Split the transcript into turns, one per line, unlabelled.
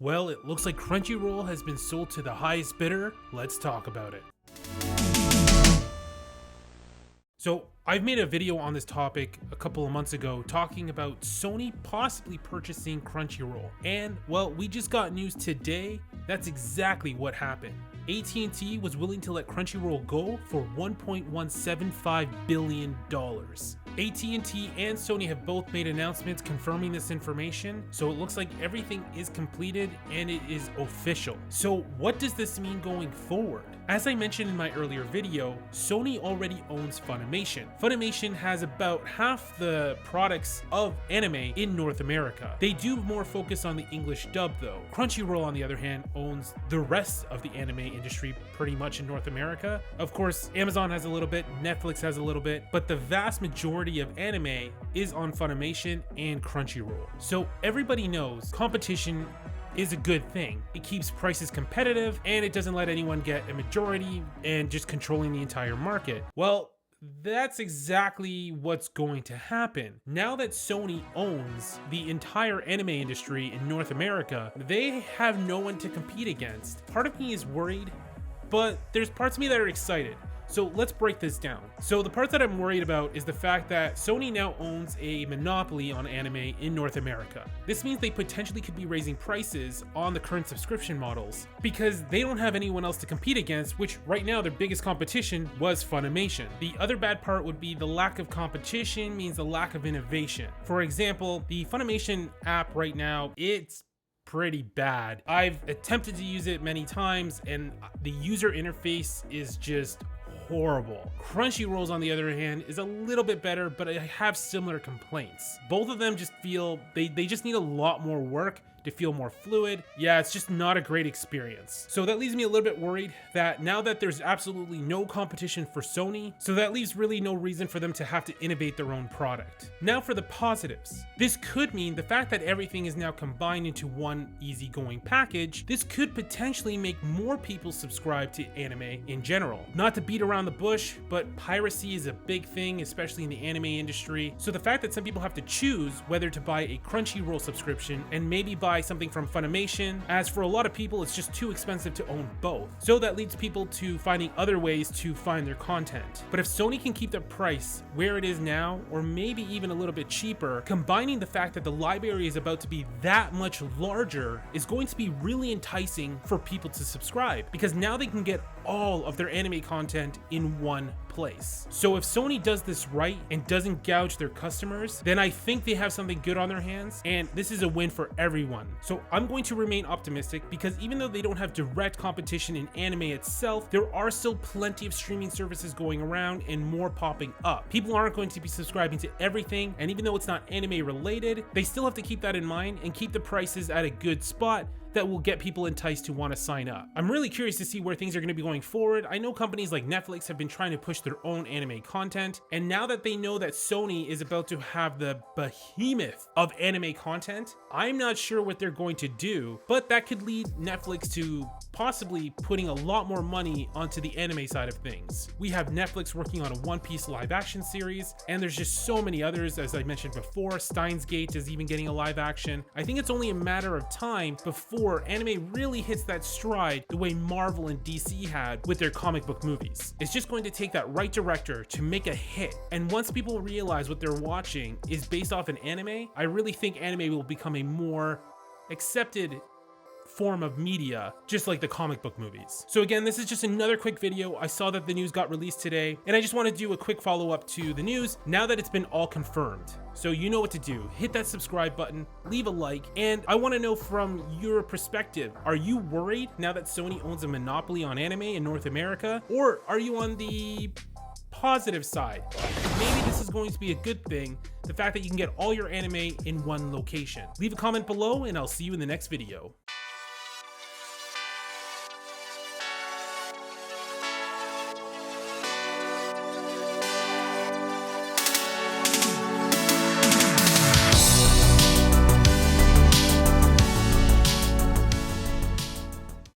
Well, it looks like Crunchyroll has been sold to the highest bidder. Let's talk about it. So, I've made a video on this topic a couple of months ago talking about Sony possibly purchasing Crunchyroll. And, well, we just got news today. That's exactly what happened. AT&T was willing to let Crunchyroll go for $1.175 billion. AT&T and Sony have both made announcements confirming this information, so it looks like everything is completed and it is official. So what does this mean going forward? As I mentioned in my earlier video, Sony already owns Funimation. Funimation has about half the products of anime in North America. They do more focus on the English dub though. Crunchyroll, on the other hand, owns the rest of the anime industry pretty much in North America. Of course, Amazon has a little bit, Netflix has a little bit, but the vast majority of anime is on Funimation and Crunchyroll. So everybody knows competition is a good thing. It keeps prices competitive and it doesn't let anyone get a majority and just controlling the entire market. Well, that's exactly what's going to happen. Now that Sony owns the entire anime industry in North America, they have no one to compete against. Part of me is worried, but there's parts of me that are excited. So let's break this down. So the part that I'm worried about is the fact that Sony now owns a monopoly on anime in North America. This means they potentially could be raising prices on the current subscription models because they don't have anyone else to compete against, which right now their biggest competition was Funimation. The other bad part would be the lack of competition means the lack of innovation. For example, the Funimation app right now, it's pretty bad. I've attempted to use it many times and the user interface is just horrible. Crunchyroll's, on the other hand, is a little bit better, but I have similar complaints. Both of them just feel they just need a lot more work to feel more fluid. Yeah, it's just not a great experience. So that leaves me a little bit worried that now that there's absolutely no competition for Sony, so that leaves really no reason for them to have to innovate their own product. Now for the positives. This could mean the fact that everything is now combined into one easygoing package. This could potentially make more people subscribe to anime in general. Not to beat around the bush, but piracy is a big thing, especially in the anime industry. So the fact that some people have to choose whether to buy a Crunchyroll subscription and maybe buy something from Funimation, as for a lot of people it's just too expensive to own both. So that leads people to finding other ways to find their content. But if Sony can keep the price where it is now, or maybe even a little bit cheaper, combining the fact that the library is about to be that much larger is going to be really enticing for people to subscribe, because now they can get all of their anime content in one place. So if Sony does this right and doesn't gouge their customers, then I think they have something good on their hands, and this is a win for everyone. So I'm going to remain optimistic because even though they don't have direct competition in anime itself, there are still plenty of streaming services going around and more popping up. People aren't going to be subscribing to everything, and even though it's not anime related, they still have to keep that in mind and keep the prices at a good spot that will get people enticed to want to sign up. I'm really curious to see where things are going to be going forward. I know companies like Netflix have been trying to push their own anime content, and now that they know that Sony is about to have the behemoth of anime content, I'm not sure what they're going to do, but that could lead Netflix to possibly putting a lot more money onto the anime side of things. We have Netflix working on a One Piece live action series, and there's just so many others. As I mentioned before, Steins Gate is even getting a live action. I think it's only a matter of time before anime really hits that stride the way Marvel and DC had with their comic book movies. It's just going to take that right director to make a hit, and once people realize what they're watching is based off an anime, I really think anime will become a more accepted form of media, just like the comic book movies. So again, this is just another quick video. I saw that the news got released today, and I just want to do a quick follow-up to the news now that it's been all confirmed. So you know what to do. Hit that subscribe button, leave a like, and I want to know from your perspective, are you worried now that Sony owns a monopoly on anime in North America, or are you on the positive side? Maybe this is going to be a good thing, the fact that you can get all your anime in one location. Leave a comment below and I'll see you in the next video.